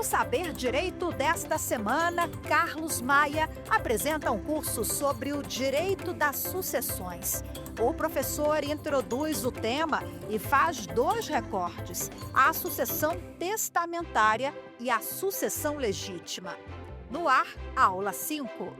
No Saber Direito desta semana, Carlos Maia apresenta um curso sobre o direito das sucessões. O professor introduz o tema e faz dois recortes: a sucessão testamentária e a sucessão legítima. No ar, aula 5.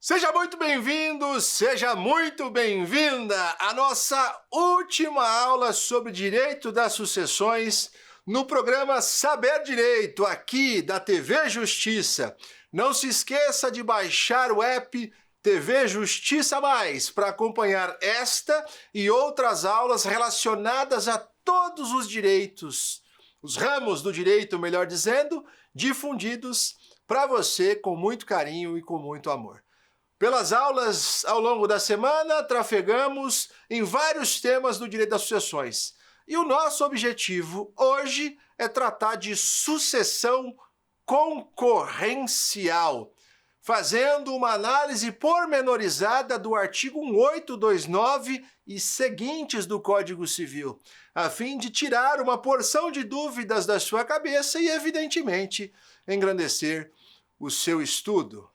Seja muito bem-vindo, seja muito bem-vinda à nossa última aula sobre direito das sucessões no programa Saber Direito, aqui da TV Justiça. Não se esqueça de baixar o app TV Justiça Mais para acompanhar esta e outras aulas relacionadas a todos os direitos, os ramos do direito, melhor dizendo, difundidos para você com muito carinho e com muito amor. Pelas aulas ao longo da semana, trafegamos em vários temas do direito das sucessões. E o nosso objetivo hoje é tratar de sucessão concorrencial, fazendo uma análise pormenorizada do artigo 1829 e seguintes do Código Civil, a fim de tirar uma porção de dúvidas da sua cabeça e, evidentemente, engrandecer o seu estudo.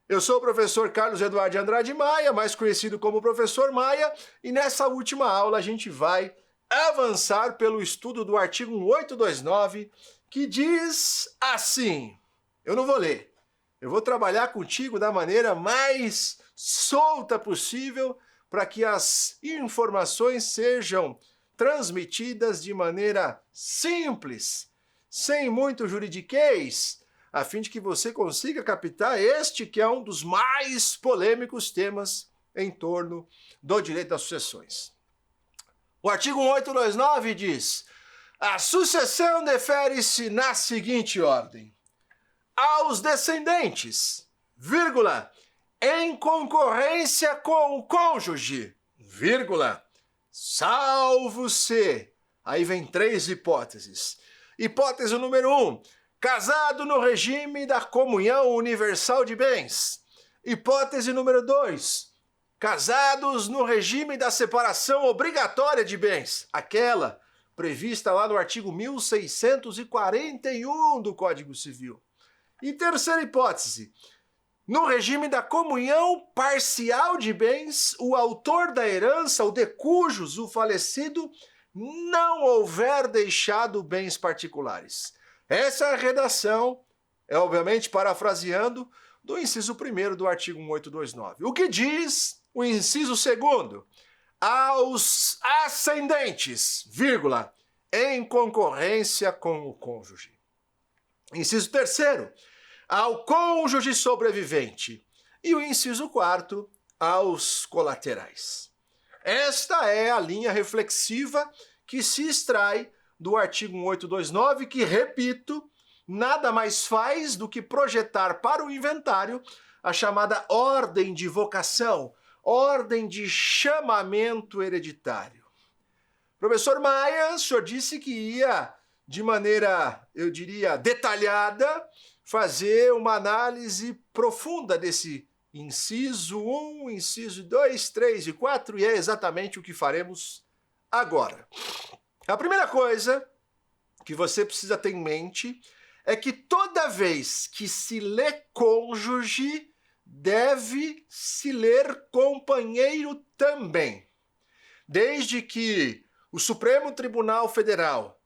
Eu sou o professor Carlos Eduardo de Andrade Maia, mais conhecido como Professor Maia, e nessa última aula a gente vai avançar pelo estudo do artigo 1829, que diz assim, eu não vou ler, eu vou trabalhar contigo da maneira mais solta possível para que as informações sejam transmitidas de maneira simples, sem muito juridiquês, a fim de que você consiga captar este que é um dos mais polêmicos temas em torno do direito das sucessões. O artigo 1829 diz: a sucessão defere-se na seguinte ordem: aos descendentes, vírgula, em concorrência com o cônjuge, vírgula, salvo se. Aí vem três hipóteses. Hipótese número 1. Casado no regime da comunhão universal de bens. Hipótese número 2. Casados no regime da separação obrigatória de bens. Aquela prevista lá no artigo 1641 do Código Civil. E terceira hipótese. No regime da comunhão parcial de bens, o autor da herança, o de cujos o falecido, não houver deixado bens particulares. Essa redação é, obviamente, parafraseando do inciso 1º do artigo 1829. O que diz o inciso 2º? Aos ascendentes, vírgula, em concorrência com o cônjuge. Inciso 3º, ao cônjuge sobrevivente. E o inciso 4º, aos colaterais. Esta é a linha reflexiva que se extrai do artigo 1829, que, repito, nada mais faz do que projetar para o inventário a chamada ordem de vocação, ordem de chamamento hereditário. Professor Maia, o senhor disse que ia, de maneira, eu diria, detalhada, fazer uma análise profunda desse inciso 1, inciso 2, 3 e 4, e é exatamente o que faremos agora. A primeira coisa que você precisa ter em mente é que toda vez que se lê cônjuge, deve se ler companheiro também. Desde que o Supremo Tribunal Federal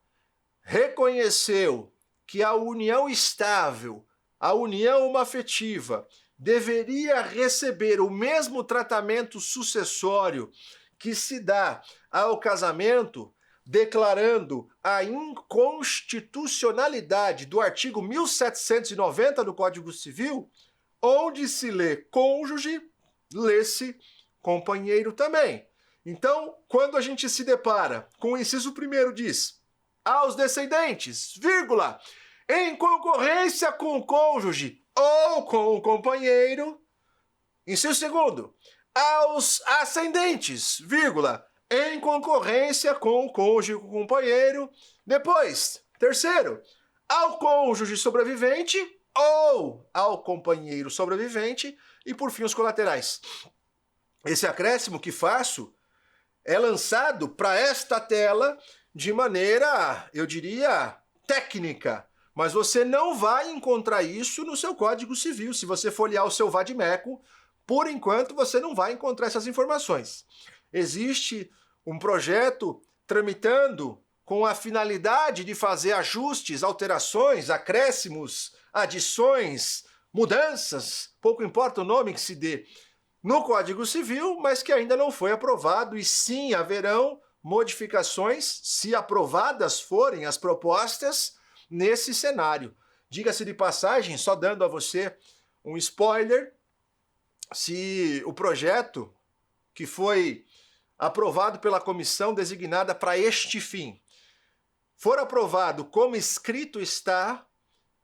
reconheceu que a união estável, a união homoafetiva, deveria receber o mesmo tratamento sucessório que se dá ao casamento, declarando a inconstitucionalidade do artigo 1790 do Código Civil, onde se lê cônjuge, lê-se companheiro também. Então, quando a gente se depara com o inciso 1º diz, aos descendentes, vírgula, em concorrência com o cônjuge ou com o companheiro, inciso 2º, aos ascendentes, vírgula, em concorrência com o cônjuge e com o companheiro. Depois, terceiro, ao cônjuge sobrevivente ou ao companheiro sobrevivente. E, por fim, os colaterais. Esse acréscimo que faço é lançado para esta tela de maneira, eu diria, técnica. Mas você não vai encontrar isso no seu Código Civil. Se você folhear o seu vade-mecum, por enquanto você não vai encontrar essas informações. Existe um projeto tramitando com a finalidade de fazer ajustes, alterações, acréscimos, adições, mudanças, pouco importa o nome que se dê, no Código Civil, mas que ainda não foi aprovado, e sim haverão modificações, se aprovadas forem as propostas, nesse cenário. Diga-se de passagem, só dando a você um spoiler, se o projeto que foi aprovado pela comissão designada para este fim for aprovado como escrito está,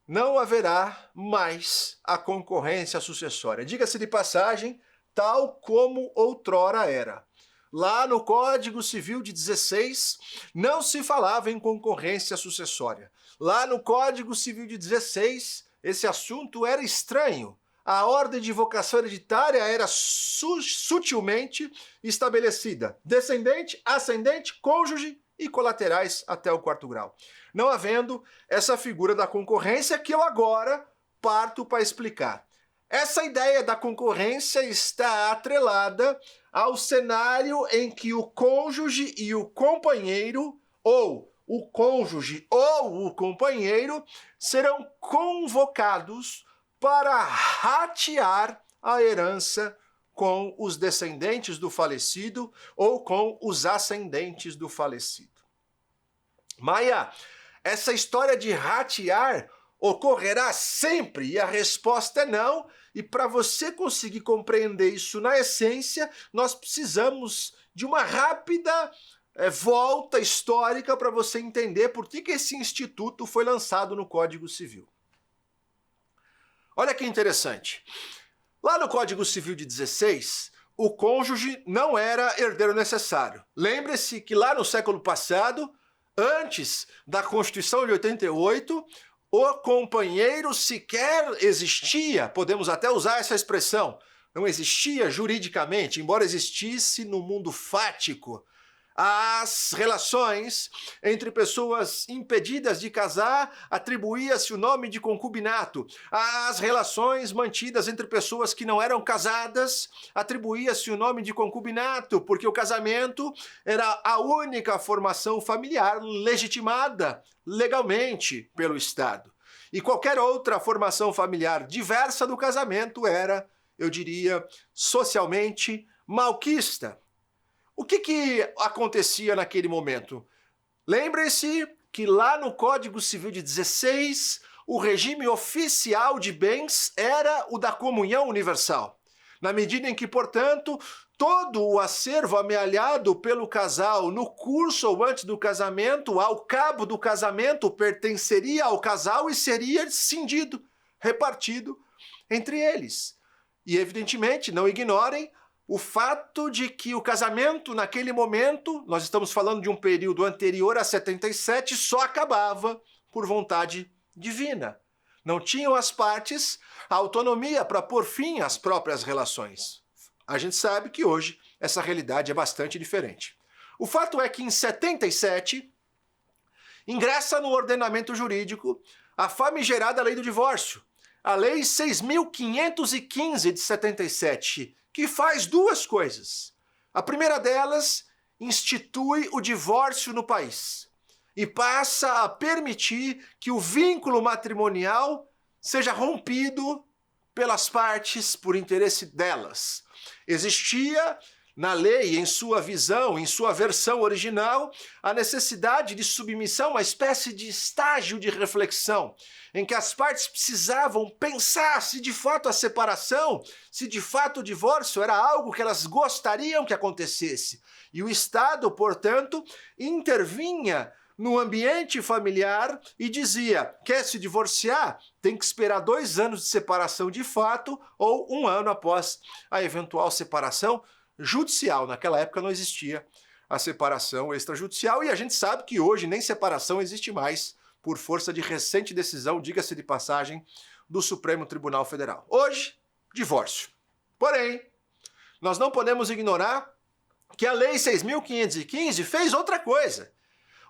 não haverá mais a concorrência sucessória. Diga-se de passagem, tal como outrora era. Lá no Código Civil de 16, não se falava em concorrência sucessória. Lá no Código Civil de 16, esse assunto era estranho. A ordem de vocação hereditária era sutilmente estabelecida. Descendente, ascendente, cônjuge e colaterais até o 4º grau. Não havendo essa figura da concorrência que eu agora parto para explicar. Essa ideia da concorrência está atrelada ao cenário em que o cônjuge e o companheiro, ou o cônjuge ou o companheiro, serão convocados para ratear a herança com os descendentes do falecido ou com os ascendentes do falecido. Maia, essa história de ratear ocorrerá sempre? E a resposta é não. E para você conseguir compreender isso na essência, nós precisamos de uma rápida volta histórica para você entender por que esse instituto foi lançado no Código Civil. Olha que interessante. Lá no Código Civil de 16, o cônjuge não era herdeiro necessário. Lembre-se que lá no século passado, antes da Constituição de 88, o companheiro sequer existia, podemos até usar essa expressão, não existia juridicamente, embora existisse no mundo fático. As relações entre pessoas impedidas de casar, atribuía-se o nome de concubinato. As relações mantidas entre pessoas que não eram casadas, atribuía-se o nome de concubinato, porque o casamento era a única formação familiar legitimada legalmente pelo Estado. E qualquer outra formação familiar diversa do casamento era, eu diria, socialmente malquista. O que acontecia naquele momento? Lembre-se que lá no Código Civil de 16, o regime oficial de bens era o da comunhão universal. Na medida em que, portanto, todo o acervo amealhado pelo casal no curso ou antes do casamento, ao cabo do casamento, pertenceria ao casal e seria cindido, repartido entre eles. E, evidentemente, não ignorem o fato de que o casamento, naquele momento, nós estamos falando de um período anterior a 77, só acabava por vontade divina. Não tinham as partes a autonomia para pôr fim às próprias relações. A gente sabe que hoje essa realidade é bastante diferente. O fato é que em 77, ingressa no ordenamento jurídico a famigerada Lei do Divórcio, a Lei 6.515 de 77, que faz duas coisas. A primeira delas, institui o divórcio no país e passa a permitir que o vínculo matrimonial seja rompido pelas partes por interesse delas. Existia na lei, em sua visão, em sua versão original, a necessidade de submissão, uma espécie de estágio de reflexão, em que as partes precisavam pensar se de fato a separação, se de fato o divórcio era algo que elas gostariam que acontecesse. E o Estado, portanto, intervinha no ambiente familiar e dizia: quer se divorciar? Tem que esperar 2 anos de separação de fato ou 1 ano após a eventual separação judicial. Naquela época não existia a separação extrajudicial e a gente sabe que hoje nem separação existe mais por força de recente decisão, diga-se de passagem, do Supremo Tribunal Federal. Hoje, divórcio. Porém, nós não podemos ignorar que a Lei 6.515 fez outra coisa.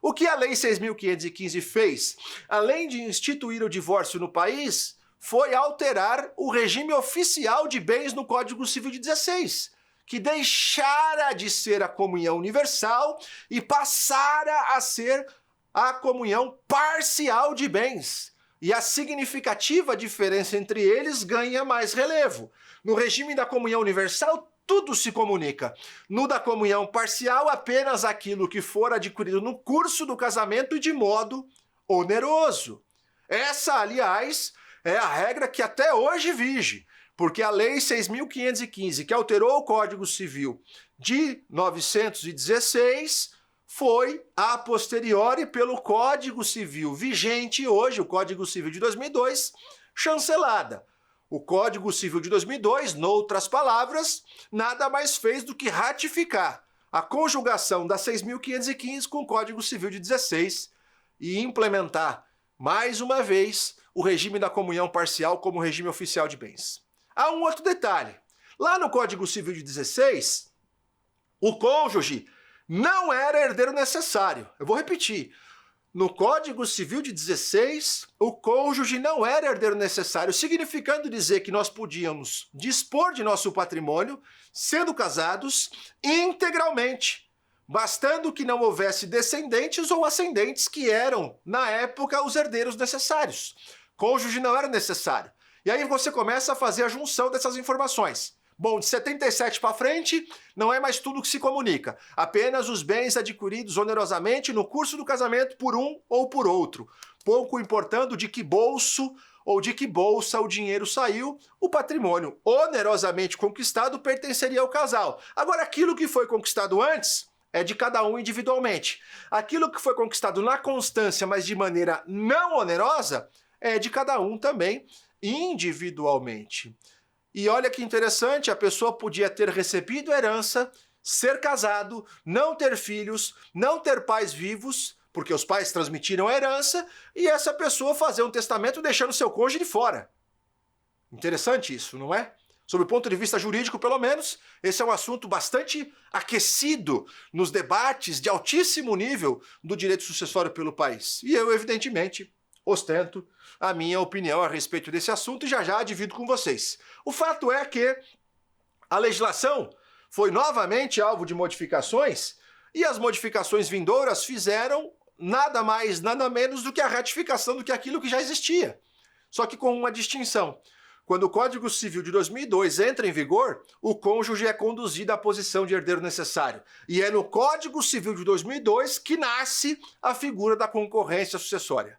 O que a Lei 6.515 fez, além de instituir o divórcio no país, foi alterar o regime oficial de bens no Código Civil de 16, que deixara de ser a comunhão universal e passara a ser a comunhão parcial de bens. E a significativa diferença entre eles ganha mais relevo. No regime da comunhão universal, tudo se comunica. No da comunhão parcial, apenas aquilo que for adquirido no curso do casamento e de modo oneroso. Essa, aliás, é a regra que até hoje vige, porque a Lei 6.515, que alterou o Código Civil de 916, foi, a posteriori, pelo Código Civil vigente hoje, o Código Civil de 2002, chancelada. O Código Civil de 2002, noutras palavras, nada mais fez do que ratificar a conjugação da 6.515 com o Código Civil de 16 e implementar, mais uma vez, o regime da comunhão parcial como regime oficial de bens. Há um outro detalhe. Lá no Código Civil de 16, o cônjuge não era herdeiro necessário. Eu vou repetir. No Código Civil de 16, o cônjuge não era herdeiro necessário, significando dizer que nós podíamos dispor de nosso patrimônio, sendo casados, integralmente, bastando que não houvesse descendentes ou ascendentes que eram, na época, os herdeiros necessários. Cônjuge não era necessário. E aí você começa a fazer a junção dessas informações. Bom, de 77 para frente, não é mais tudo que se comunica. Apenas os bens adquiridos onerosamente no curso do casamento por um ou por outro. Pouco importando de que bolso ou de que bolsa o dinheiro saiu, o patrimônio onerosamente conquistado pertenceria ao casal. Agora, aquilo que foi conquistado antes é de cada um individualmente. Aquilo que foi conquistado na constância, mas de maneira não onerosa, é de cada um também individualmente. E olha que interessante, a pessoa podia ter recebido herança, ser casado, não ter filhos, não ter pais vivos, porque os pais transmitiram a herança, e essa pessoa fazer um testamento deixando seu cônjuge de fora. Interessante isso, não é? Sob o ponto de vista jurídico, pelo menos, esse é um assunto bastante aquecido nos debates de altíssimo nível do direito sucessório pelo país. E eu, evidentemente, ostento a minha opinião a respeito desse assunto e já divido com vocês. O fato é que a legislação foi novamente alvo de modificações e as modificações vindouras fizeram nada mais, nada menos do que a ratificação do que aquilo que já existia. Só que com uma distinção. Quando o Código Civil de 2002 entra em vigor, o cônjuge é conduzido à posição de herdeiro necessário. E é no Código Civil de 2002 que nasce a figura da concorrência sucessória.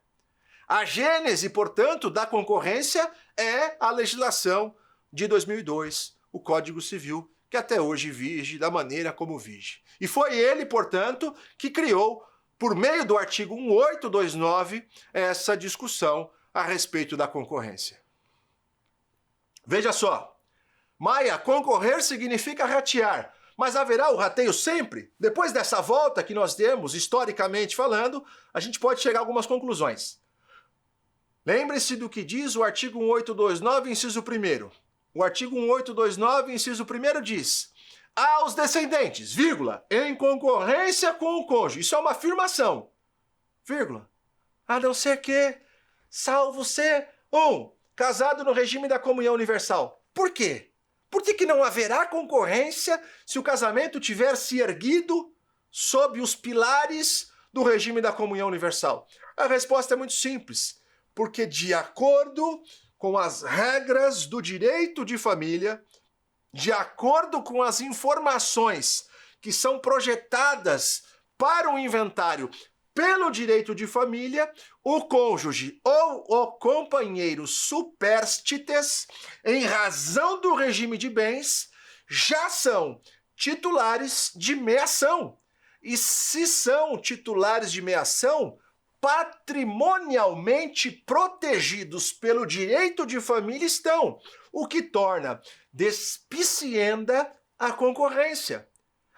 A gênese, portanto, da concorrência é a legislação de 2002, o Código Civil, que até hoje vige da maneira como vige. E foi ele, portanto, que criou, por meio do artigo 1829, essa discussão a respeito da concorrência. Veja só, Maia, concorrer significa ratear, mas haverá o rateio sempre? Depois dessa volta que nós demos, historicamente falando, a gente pode chegar a algumas conclusões. Lembre-se do que diz o artigo 1829, inciso 1º. O artigo 1829, inciso 1º diz: aos descendentes, vírgula, em concorrência com o cônjuge. Isso é uma afirmação, vírgula. A não ser que, salvo ser, casado no regime da comunhão universal. Por quê? Por que não haverá concorrência se o casamento tiver se erguido sob os pilares do regime da comunhão universal? A resposta é muito simples. Porque, de acordo com as regras do direito de família, de acordo com as informações que são projetadas para o inventário pelo direito de família, o cônjuge ou o companheiro superstites, em razão do regime de bens, já são titulares de meação. E se são titulares de meação, patrimonialmente protegidos pelo direito de família estão, o que torna despicienda a concorrência.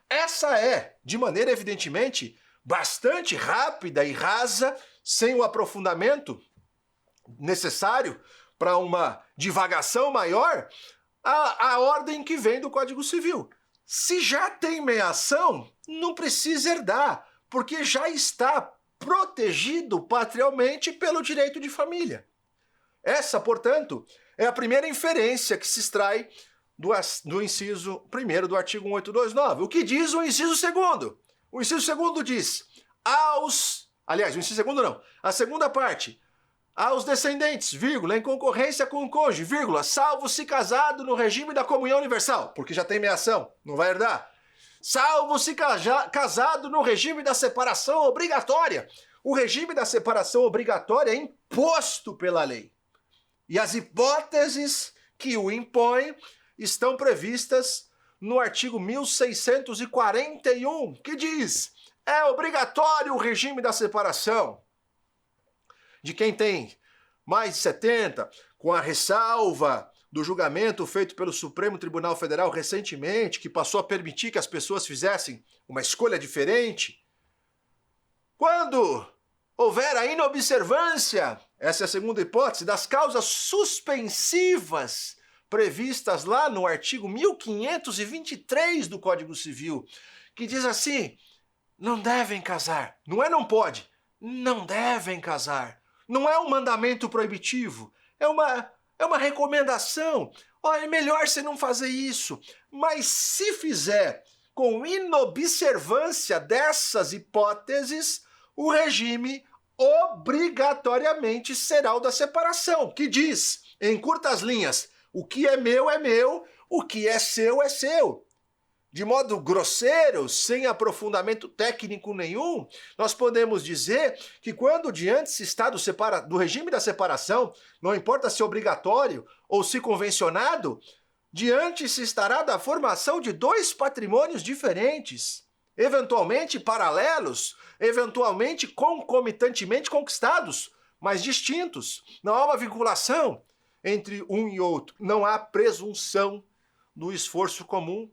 Essa é, de maneira evidentemente, bastante rápida e rasa, sem o aprofundamento necessário para uma divagação maior, a ordem que vem do Código Civil. Se já tem meação, não precisa herdar, porque já está protegido patrialmente pelo direito de família. Essa, portanto, é a primeira inferência que se extrai do inciso 1º do artigo 1829. O que diz o inciso 2º? O inciso 2º diz, o inciso 2º não, a segunda parte, aos descendentes, vírgula, em concorrência com o cônjuge, vírgula, salvo se casado no regime da comunhão universal, porque já tem meação, não vai herdar. Salvo se casado no regime da separação obrigatória. O regime da separação obrigatória é imposto pela lei. E as hipóteses que o impõem estão previstas no artigo 1641, que diz: é obrigatório o regime da separação de quem tem mais de 70, com a ressalva do julgamento feito pelo Supremo Tribunal Federal recentemente, que passou a permitir que as pessoas fizessem uma escolha diferente. Quando houver a inobservância, essa é a segunda hipótese, das causas suspensivas previstas lá no artigo 1523 do Código Civil, que diz assim, não devem casar. Não é não pode, não devem casar. Não é um mandamento proibitivo, é uma recomendação. Olha, é melhor você não fazer isso. Mas se fizer com inobservância dessas hipóteses, o regime obrigatoriamente será o da separação, que diz, em curtas linhas, o que é meu, o que é seu. De modo grosseiro, sem aprofundamento técnico nenhum, nós podemos dizer que quando diante se está do regime da separação, não importa se obrigatório ou se convencionado, diante se estará da formação de dois patrimônios diferentes, eventualmente paralelos, eventualmente concomitantemente conquistados, mas distintos. Não há uma vinculação entre um e outro, não há presunção do esforço comum.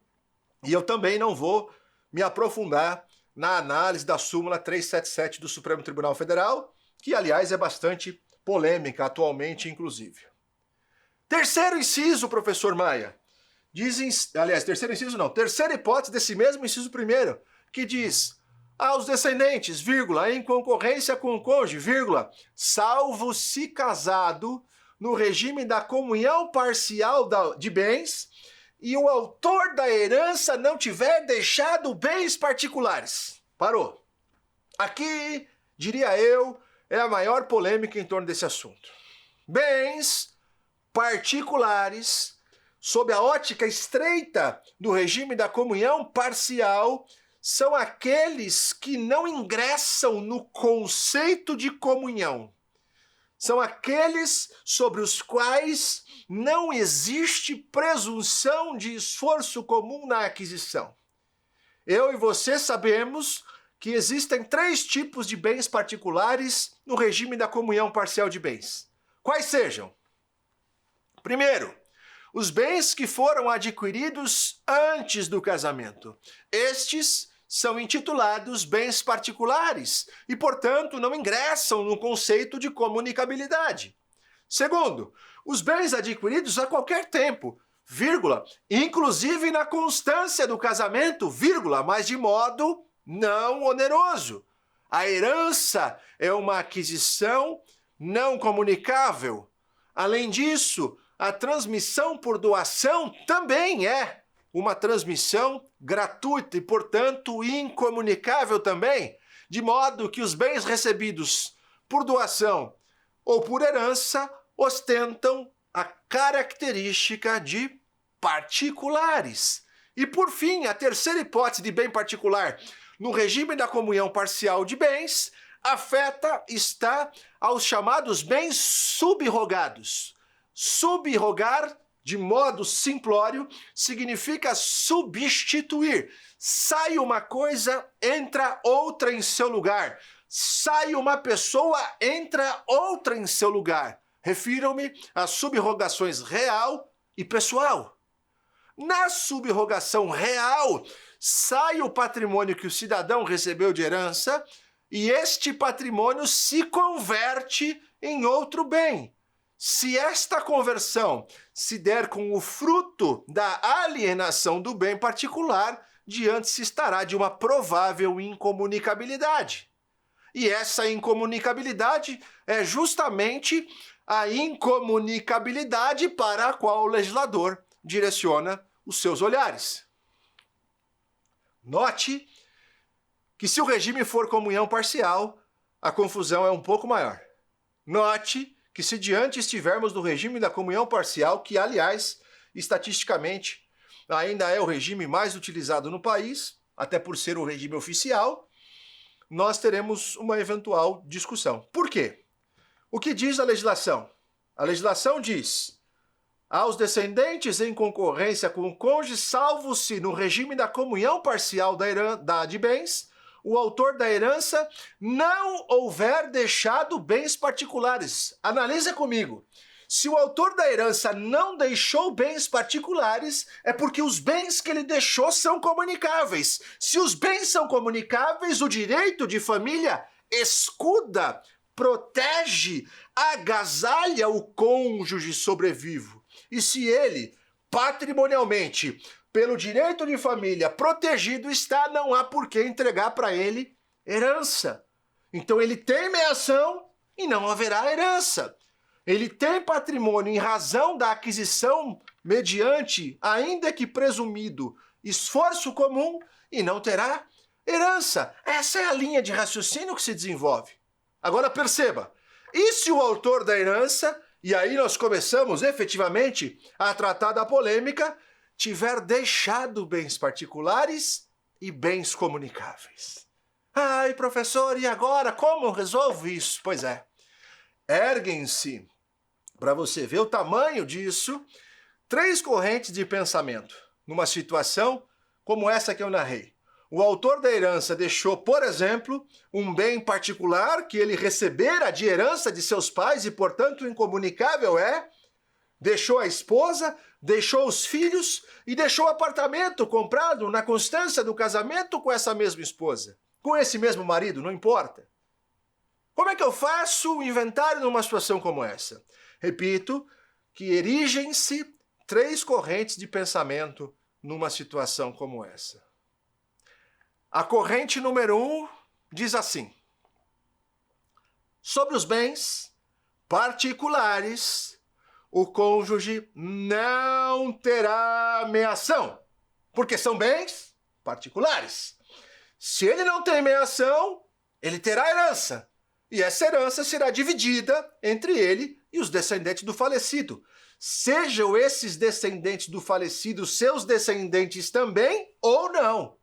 E eu também não vou me aprofundar na análise da súmula 377 do Supremo Tribunal Federal, que, aliás, é bastante polêmica atualmente, inclusive. Terceiro inciso, professor Maia. Terceira hipótese desse mesmo inciso primeiro, que diz, aos descendentes, vírgula, em concorrência com o cônjuge, vírgula, salvo se casado no regime da comunhão parcial de bens, e o autor da herança não tiver deixado bens particulares. Parou. Aqui, diria eu, é a maior polêmica em torno desse assunto. Bens particulares, sob a ótica estreita do regime da comunhão parcial, são aqueles que não ingressam no conceito de comunhão. São aqueles sobre os quais não existe presunção de esforço comum na aquisição. Eu e você sabemos que existem 3 tipos de bens particulares no regime da comunhão parcial de bens. Quais sejam? Primeiro, os bens que foram adquiridos antes do casamento. Estes são intitulados bens particulares e, portanto, não ingressam no conceito de comunicabilidade. Segundo, os bens adquiridos a qualquer tempo, vírgula, inclusive na constância do casamento, vírgula, mas de modo não oneroso. A herança é uma aquisição não comunicável. Além disso, a transmissão por doação também é uma transmissão gratuita e, portanto, incomunicável também, de modo que os bens recebidos por doação ou por herança ostentam a característica de particulares. E, por fim, a terceira hipótese de bem particular no regime da comunhão parcial de bens está aos chamados bens subrrogados. Subrogar, de modo simplório, significa substituir. Sai uma coisa, entra outra em seu lugar. Sai uma pessoa, entra outra em seu lugar. Refiro-me às subrogações real e pessoal. Na subrogação real, sai o patrimônio que o cidadão recebeu de herança e este patrimônio se converte em outro bem. Se esta conversão se der com o fruto da alienação do bem particular, diante se estará de uma provável incomunicabilidade. E essa incomunicabilidade é justamente a incomunicabilidade para a qual o legislador direciona os seus olhares. Note que se o regime for comunhão parcial, a confusão é um pouco maior. Note que se diante estivermos do regime da comunhão parcial, que, aliás, estatisticamente, ainda é o regime mais utilizado no país, até por ser o regime oficial, nós teremos uma eventual discussão. Por quê? O que diz a legislação? A legislação diz: aos descendentes em concorrência com o cônjuge, salvo se no regime da comunhão parcial de bens, o autor da herança não houver deixado bens particulares. Analisa comigo. Se o autor da herança não deixou bens particulares, é porque os bens que ele deixou são comunicáveis. Se os bens são comunicáveis, o direito de família escuda, protege, agasalha o cônjuge sobrevivo. E se ele, patrimonialmente, pelo direito de família protegido está, não há por que entregar para ele herança. Então ele tem meação e não haverá herança. Ele tem patrimônio em razão da aquisição mediante, ainda que presumido, esforço comum e não terá herança. Essa é a linha de raciocínio que se desenvolve. Agora perceba, e se o autor da herança, e aí nós começamos efetivamente a tratar da polêmica, tiver deixado bens particulares e bens comunicáveis? Ai, professor, e agora? Como eu resolvo isso? Pois é, erguem-se, para você ver o tamanho disso, 3 correntes de pensamento numa situação como essa que eu narrei. O autor da herança deixou, por exemplo, um bem particular que ele recebera de herança de seus pais e, portanto, incomunicável é. Deixou a esposa, deixou os filhos e deixou o apartamento comprado na constância do casamento com essa mesma esposa. Com esse mesmo marido, não importa. Como é que eu faço o inventário numa situação como essa? Repito que erigem-se 3 correntes de pensamento numa situação como essa. A corrente número 1 diz assim: sobre os bens particulares, o cônjuge não terá meação, porque são bens particulares. Se ele não tem meação, ele terá herança, e essa herança será dividida entre ele e os descendentes do falecido. Sejam esses descendentes do falecido seus descendentes também ou não.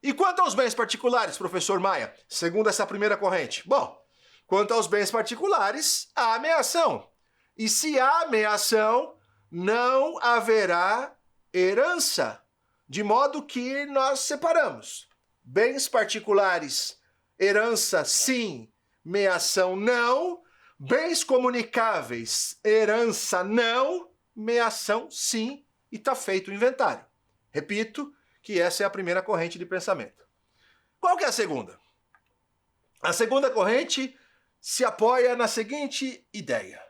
E quanto aos bens particulares, professor Maia, segundo essa primeira corrente? Bom, quanto aos bens particulares, há meação. E se há meação, não haverá herança. De modo que nós separamos. Bens particulares, herança sim, meação não. Bens comunicáveis, herança não, meação sim, e está feito o inventário. Repito que essa é a primeira corrente de pensamento. Qual que é a segunda? A segunda corrente se apoia na seguinte ideia: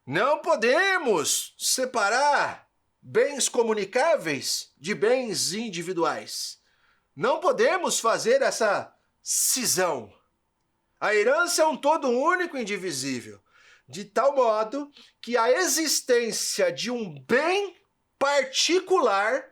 não podemos separar bens comunicáveis de bens individuais. Não podemos fazer essa cisão. A herança é um todo único e indivisível, de tal modo que a existência de um bem particular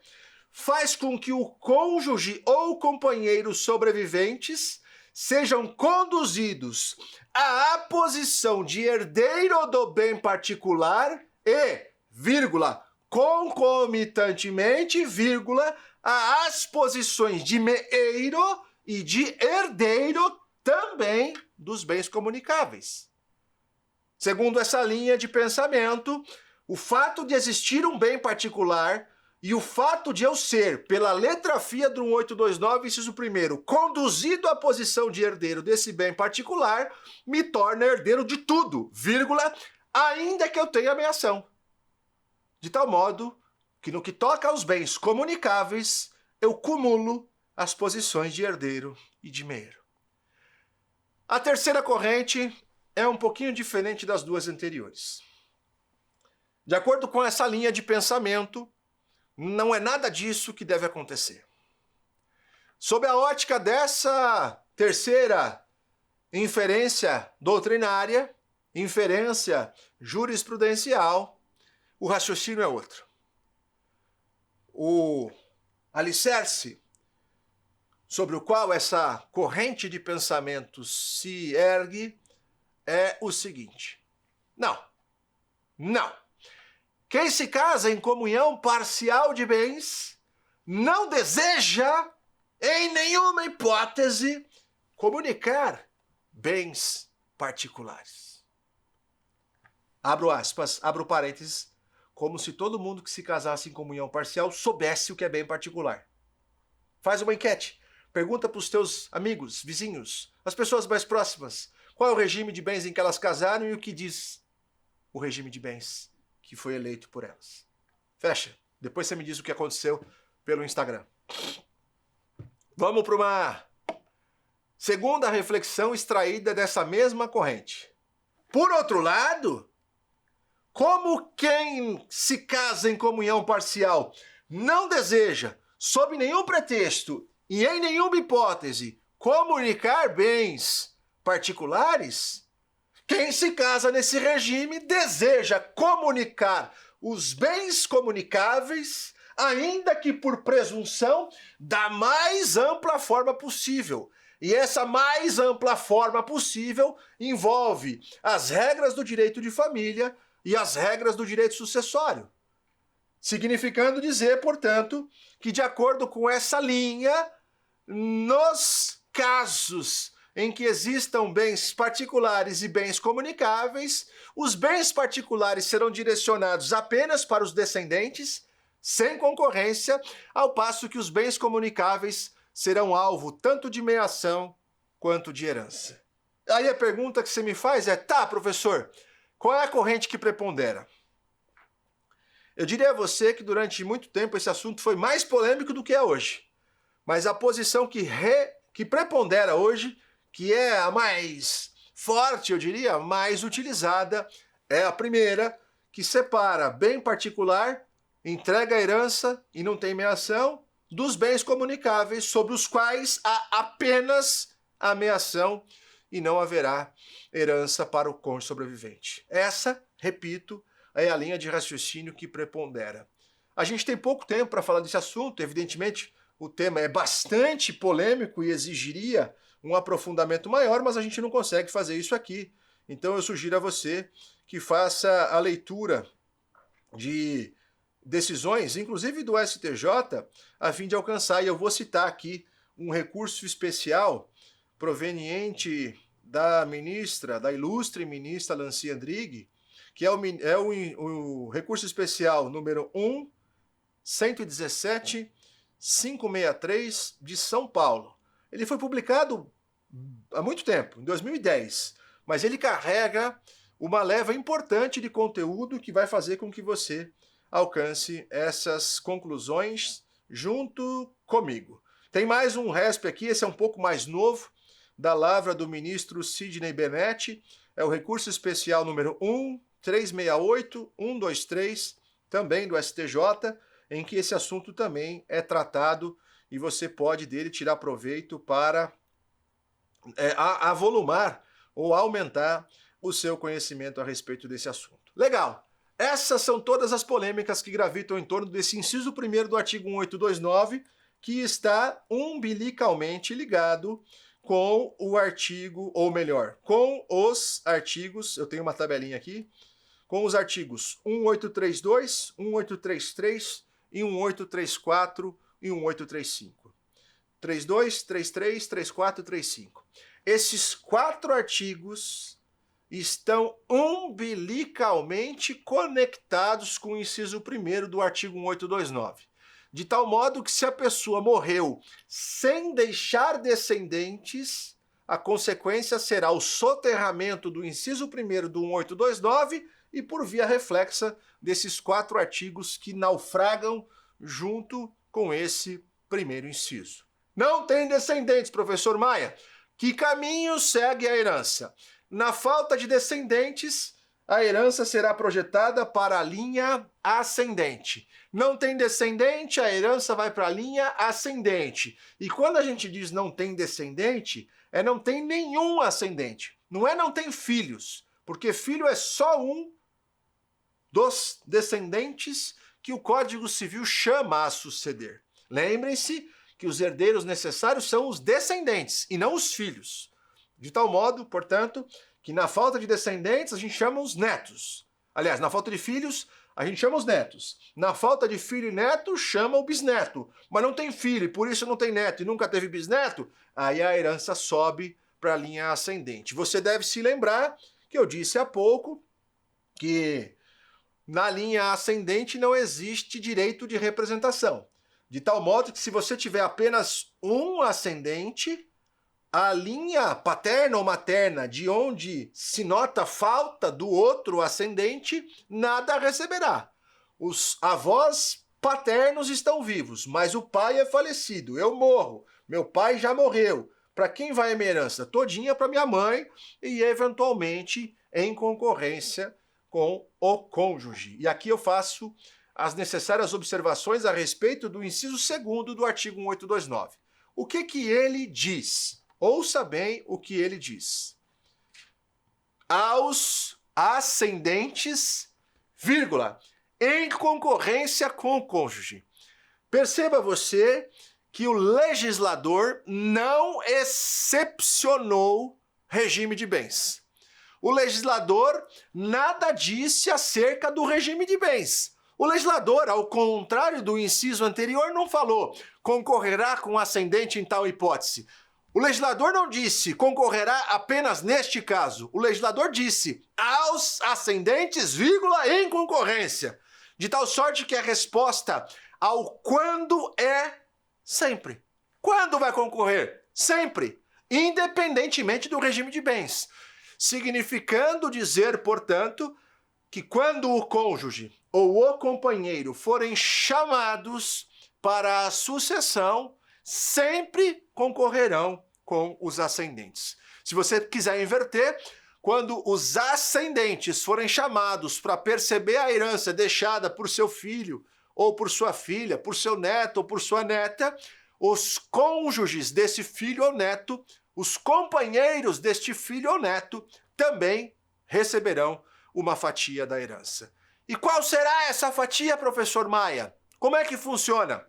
faz com que o cônjuge ou companheiros sobreviventes sejam conduzidos à posição de herdeiro do bem particular e, vírgula, concomitantemente, vírgula, às posições de meeiro e de herdeiro também dos bens comunicáveis. Segundo essa linha de pensamento, o fato de existir um bem particular e o fato de eu ser, pela letra fia do 1829, inciso 1º, conduzido à posição de herdeiro desse bem particular, me torna herdeiro de tudo, vírgula, ainda que eu tenha meação. De tal modo que no que toca aos bens comunicáveis, eu cumulo as posições de herdeiro e de meeiro. A terceira corrente é um pouquinho diferente das duas anteriores. De acordo com essa linha de pensamento, não é nada disso que deve acontecer. Sob a ótica dessa terceira inferência doutrinária, inferência jurisprudencial, o raciocínio é outro. O alicerce sobre o qual essa corrente de pensamento se ergue é o seguinte: não. Quem se casa em comunhão parcial de bens não deseja, em nenhuma hipótese, comunicar bens particulares. Abro aspas, abro parênteses, como se todo mundo que se casasse em comunhão parcial soubesse o que é bem particular. Faz uma enquete, pergunta para os teus amigos, vizinhos, as pessoas mais próximas, qual é o regime de bens em que elas casaram e o que diz o regime de bens que foi eleito por elas. Fecha. Depois você me diz o que aconteceu pelo Instagram. Vamos para uma segunda reflexão extraída dessa mesma corrente. Por outro lado, como quem se casa em comunhão parcial não deseja, sob nenhum pretexto e em nenhuma hipótese, comunicar bens particulares, quem se casa nesse regime deseja comunicar os bens comunicáveis, ainda que por presunção, da mais ampla forma possível. E essa mais ampla forma possível envolve as regras do direito de família e as regras do direito sucessório. Significando dizer, portanto, que de acordo com essa linha, nos casos em que existam bens particulares e bens comunicáveis, os bens particulares serão direcionados apenas para os descendentes, sem concorrência, ao passo que os bens comunicáveis serão alvo tanto de meação quanto de herança. Aí a pergunta que você me faz é: tá, professor, qual é a corrente que prepondera? Eu diria a você que durante muito tempo esse assunto foi mais polêmico do que é hoje. Mas a posição que prepondera hoje, que é a mais forte, eu diria, mais utilizada, é a primeira, que separa bem particular, entrega a herança e não tem meação, dos bens comunicáveis, sobre os quais há apenas a meação e não haverá herança para o cônjuge sobrevivente. Essa, repito, é a linha de raciocínio que prepondera. A gente tem pouco tempo para falar desse assunto, evidentemente o tema é bastante polêmico e exigiria um aprofundamento maior, mas a gente não consegue fazer isso aqui. Então eu sugiro a você que faça a leitura de decisões, inclusive do STJ, a fim de alcançar, e eu vou citar aqui um recurso especial proveniente da ministra, da ilustre ministra Lancy Andrighi, que é o recurso especial número 1.117.563 de São Paulo. Ele foi publicado há muito tempo, em 2010, mas ele carrega uma leva importante de conteúdo que vai fazer com que você alcance essas conclusões junto comigo. Tem mais um RESP aqui, esse é um pouco mais novo, da lavra do ministro Sidney Bennett, é o recurso especial número 1.368.123, também do STJ, em que esse assunto também é tratado e você pode dele tirar proveito para avolumar ou aumentar o seu conhecimento a respeito desse assunto. Legal! Essas são todas as polêmicas que gravitam em torno desse inciso 1º do artigo 1829, que está umbilicalmente ligado com o artigo, ou melhor, com os artigos, eu tenho uma tabelinha aqui, com os artigos 1832, 1833 e 1834 e 1835. 32, 33, 34 e 35. Esses 4 artigos estão umbilicalmente conectados com o inciso 1º do artigo 1829. De tal modo que se a pessoa morreu sem deixar descendentes, a consequência será o soterramento do inciso 1º do 1829 e por via reflexa desses 4 artigos que naufragam junto com esse primeiro inciso. Não tem descendentes, professor Maia. Que caminho segue a herança? na falta de descendentes, a herança será projetada para a linha ascendente. Não tem descendente, a herança vai para a linha ascendente. E quando a gente diz não tem descendente, não tem nenhum ascendente. Não é não tem filhos, porque filho é só um dos descendentes que o Código Civil chama a suceder. Lembrem-se que os herdeiros necessários são os descendentes e não os filhos. De tal modo, portanto, que na falta de descendentes a gente chama os netos. Aliás, na falta de filhos, a gente chama os netos. Na falta de filho e neto, chama o bisneto. Mas não tem filho, e por isso não tem neto e nunca teve bisneto, aí a herança sobe para a linha ascendente. Você deve se lembrar que eu disse há pouco que na linha ascendente não existe direito de representação. De tal modo que se você tiver apenas um ascendente, a linha paterna ou materna de onde se nota falta do outro ascendente, nada receberá. Os avós paternos estão vivos, mas o pai é falecido. Eu morro, meu pai já morreu. Para quem vai a minha herança? Todinha para minha mãe e eventualmente em concorrência com o cônjuge. E aqui eu faço as necessárias observações a respeito do inciso 2º do artigo 1829. O que ele diz? Ouça bem o que ele diz. Aos ascendentes, vírgula, em concorrência com o cônjuge. Perceba você que o legislador não excepcionou regime de bens. O legislador nada disse acerca do regime de bens. O legislador, ao contrário do inciso anterior, não falou concorrerá com ascendente em tal hipótese. O legislador não disse concorrerá apenas neste caso. O legislador disse aos ascendentes, vírgula, em concorrência. De tal sorte que a resposta ao quando é sempre. Quando vai concorrer? Sempre. Independentemente do regime de bens. Significando dizer, portanto, que quando o cônjuge ou o companheiro forem chamados para a sucessão, sempre concorrerão com os ascendentes. Se você quiser inverter, quando os ascendentes forem chamados para perceber a herança deixada por seu filho, ou por sua filha, por seu neto ou por sua neta, os cônjuges desse filho ou neto, os companheiros deste filho ou neto, também receberão uma fatia da herança. E qual será essa fatia, professor Maia? Como é que funciona?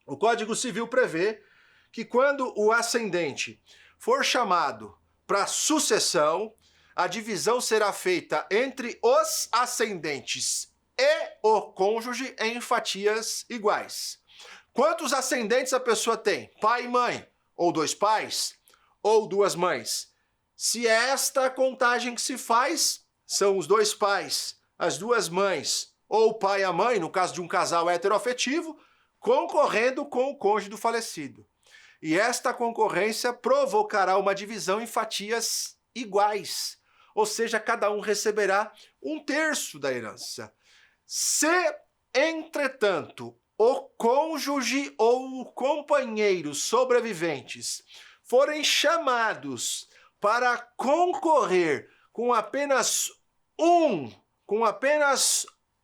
O Código Civil prevê que quando o ascendente for chamado para sucessão, a divisão será feita entre os ascendentes e o cônjuge em fatias iguais. Quantos ascendentes a pessoa tem? Pai e mãe? Ou dois pais? Ou duas mães? Se é esta a contagem que se faz, são os dois pais, as duas mães, ou o pai e a mãe, no caso de um casal heteroafetivo, concorrendo com o cônjuge do falecido. E esta concorrência provocará uma divisão em fatias iguais, ou seja, cada um receberá 1/3 da herança. Se, entretanto, o cônjuge ou o companheiro sobreviventes forem chamados para concorrer com apenas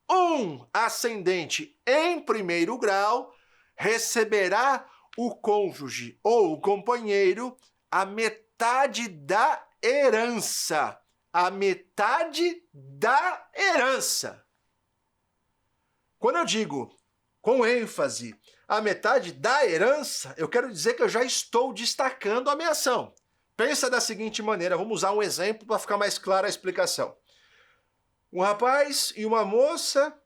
um ascendente em primeiro grau, receberá o cônjuge ou o companheiro a metade da herança. A metade da herança. Quando eu digo com ênfase a metade da herança, eu quero dizer que eu já estou destacando a minha ação. Pensa da seguinte maneira, vamos usar um exemplo para ficar mais clara a explicação. Um rapaz e uma moça,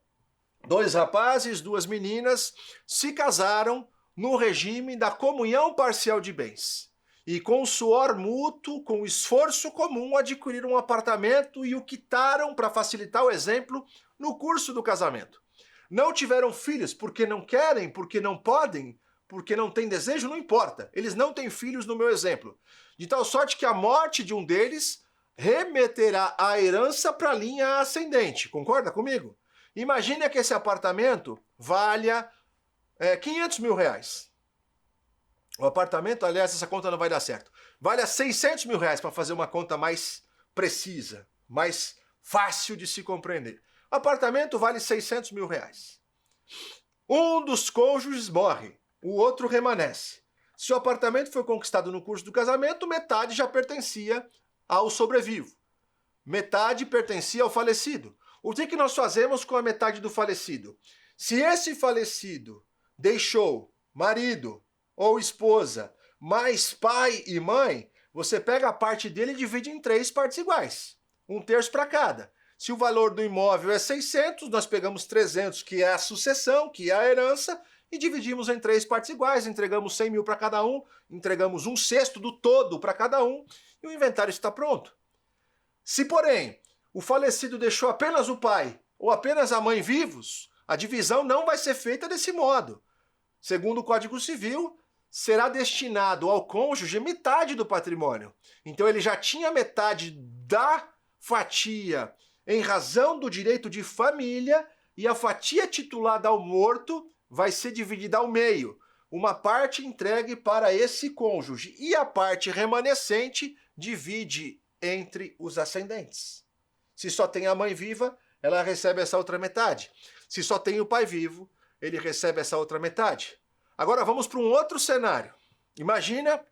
2 rapazes, 2 meninas, se casaram no regime da comunhão parcial de bens. E com suor mútuo, com esforço comum, adquiriram um apartamento e o quitaram, para facilitar o exemplo, no curso do casamento. Não tiveram filhos porque não querem, porque não podem, porque não têm desejo, não importa. Eles não têm filhos no meu exemplo. De tal sorte que a morte de um deles remeterá a herança para a linha ascendente. Concorda comigo? Imagine que esse apartamento valha 500 mil reais. O apartamento, aliás, essa conta não vai dar certo. Valha 600 mil reais para fazer uma conta mais precisa, mais fácil de se compreender. O apartamento vale 600 mil reais. Um dos cônjuges morre, o outro remanesce. Se o apartamento foi conquistado no curso do casamento, metade já pertencia ao sobrevivo. Metade pertencia ao falecido. O que nós fazemos com a metade do falecido? Se esse falecido deixou marido ou esposa, mais pai e mãe, você pega a parte dele e divide em 3 partes iguais. 1/3 para cada. Se o valor do imóvel é 600, nós pegamos 300, que é a sucessão, que é a herança, e dividimos em 3 partes iguais, entregamos 100 mil para cada um, entregamos 1/6 do todo para cada um, e o inventário está pronto. Se, porém, o falecido deixou apenas o pai ou apenas a mãe vivos, a divisão não vai ser feita desse modo. Segundo o Código Civil, será destinado ao cônjuge metade do patrimônio. Então ele já tinha metade da fatia em razão do direito de família e a fatia titulada ao morto vai ser dividida ao meio. Uma parte entregue para esse cônjuge e a parte remanescente divide entre os ascendentes. Se só tem a mãe viva, ela recebe essa outra metade. Se só tem o pai vivo, ele recebe essa outra metade. Agora vamos para um outro cenário. Imagina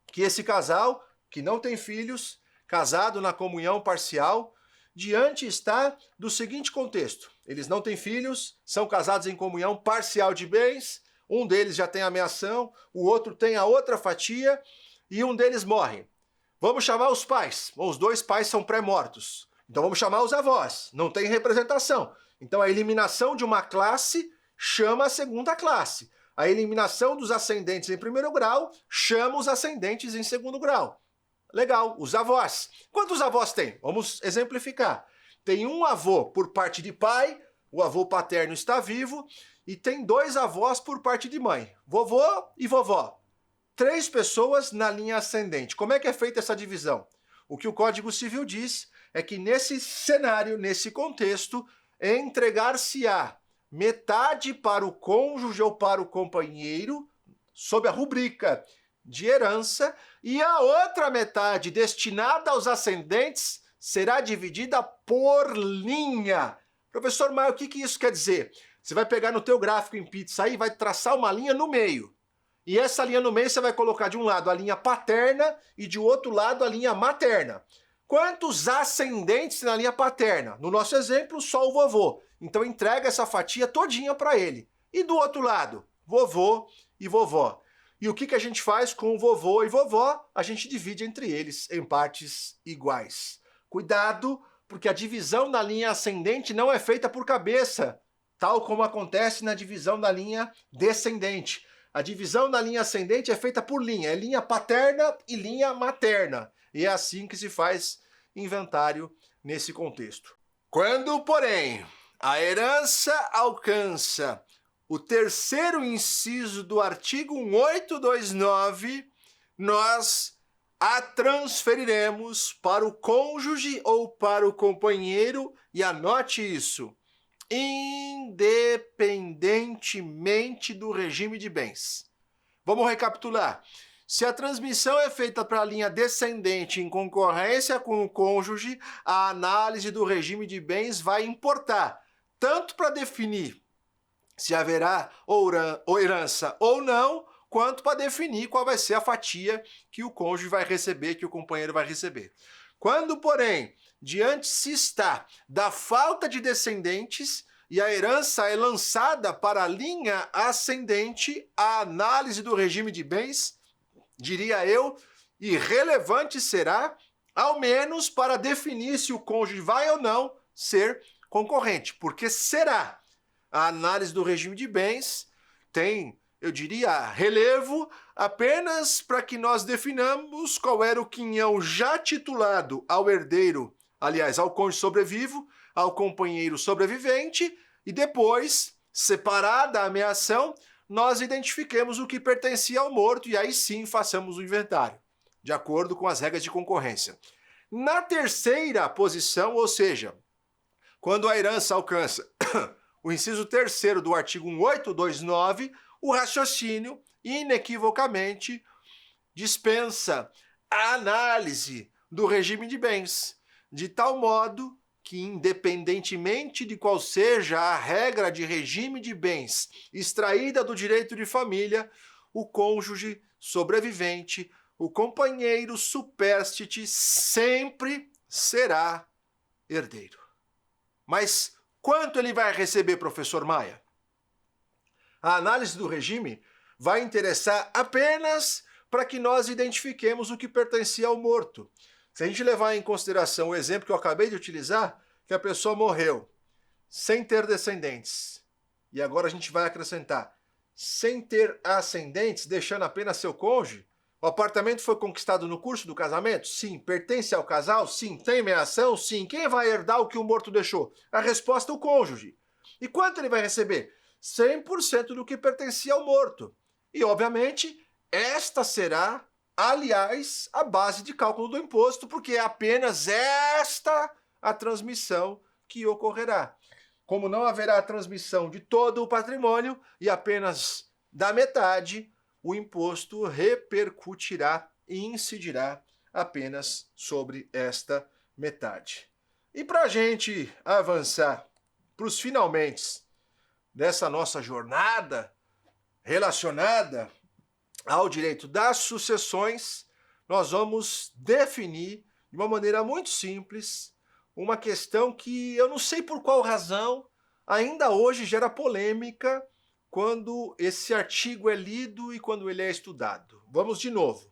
que esse casal, que não tem filhos, casado na comunhão parcial, diante está do seguinte contexto. Eles não têm filhos, são casados em comunhão parcial de bens, um deles já tem a meação, o outro tem a outra fatia e um deles morre. Vamos chamar os pais. Os 2 pais são pré-mortos. Então vamos chamar os avós. Não tem representação. Então a eliminação de uma classe chama a segunda classe. A eliminação dos ascendentes em primeiro grau chama os ascendentes em segundo grau. Legal, os avós. Quantos avós tem? Vamos exemplificar. Tem um avô por parte de pai, o avô paterno está vivo, e tem 2 avós por parte de mãe, vovô e vovó. 3 pessoas na linha ascendente. Como é que é feita essa divisão? O que o Código Civil diz é que nesse cenário, nesse contexto, entregar-se-á metade para o cônjuge ou para o companheiro, sob a rubrica de herança, e a outra metade destinada aos ascendentes será dividida por linha. Professor Maio, o que isso quer dizer? Você vai pegar no teu gráfico em pizza aí e vai traçar uma linha no meio. E essa linha no meio você vai colocar de um lado a linha paterna e de outro lado a linha materna. Quantos ascendentes na linha paterna? No nosso exemplo, só o vovô. Então entrega essa fatia todinha para ele. E do outro lado, vovô e vovó. E o que a gente faz com o vovô e vovó? A gente divide entre eles em partes iguais. Cuidado, porque a divisão na linha ascendente não é feita por cabeça, tal como acontece na divisão da linha descendente. A divisão na linha ascendente é feita por linha, é linha paterna e linha materna. E é assim que se faz inventário nesse contexto. Quando, porém, a herança alcança o 3º inciso do artigo 1829, nós a transferiremos para o cônjuge ou para o companheiro, e anote isso, independentemente do regime de bens. Vamos recapitular. Se a transmissão é feita para a linha descendente em concorrência com o cônjuge, a análise do regime de bens vai importar, tanto para definir se haverá ou herança ou não, quanto para definir qual vai ser a fatia que o cônjuge vai receber, que o companheiro vai receber. Quando, porém, diante se está da falta de descendentes e a herança é lançada para a linha ascendente, a análise do regime de bens, diria eu, irrelevante será, ao menos para definir se o cônjuge vai ou não ser concorrente, porque será. A análise do regime de bens tem, eu diria, relevo apenas para que nós definamos qual era o quinhão já titulado ao herdeiro, aliás, ao cônjuge sobrevivo, ao companheiro sobrevivente, e depois, separada a ameação, nós identifiquemos o que pertencia ao morto e aí sim façamos o inventário, de acordo com as regras de concorrência. Na terceira posição, ou seja, quando a herança alcança o inciso 3º do artigo 1829, o raciocínio, inequivocamente, dispensa a análise do regime de bens de tal modo que, independentemente de qual seja a regra de regime de bens extraída do direito de família, o cônjuge sobrevivente, o companheiro supérstite, sempre será herdeiro. Mas quanto ele vai receber, professor Maia? A análise do regime vai interessar apenas para que nós identifiquemos o que pertencia ao morto. Se a gente levar em consideração o exemplo que eu acabei de utilizar, que a pessoa morreu sem ter descendentes, e agora a gente vai acrescentar, sem ter ascendentes, deixando apenas seu cônjuge, o apartamento foi conquistado no curso do casamento? Sim. Pertence ao casal? Sim. Tem meação? Sim. Quem vai herdar o que o morto deixou? A resposta é o cônjuge. E quanto ele vai receber? 100% do que pertencia ao morto. E, obviamente, esta será, aliás, a base de cálculo do imposto, porque é apenas esta a transmissão que ocorrerá. Como não haverá a transmissão de todo o patrimônio e apenas da metade, o imposto repercutirá e incidirá apenas sobre esta metade. E para a gente avançar para os finalmente dessa nossa jornada relacionada ao direito das sucessões, nós vamos definir de uma maneira muito simples uma questão que eu não sei por qual razão ainda hoje gera polêmica quando esse artigo é lido e quando ele é estudado. Vamos de novo.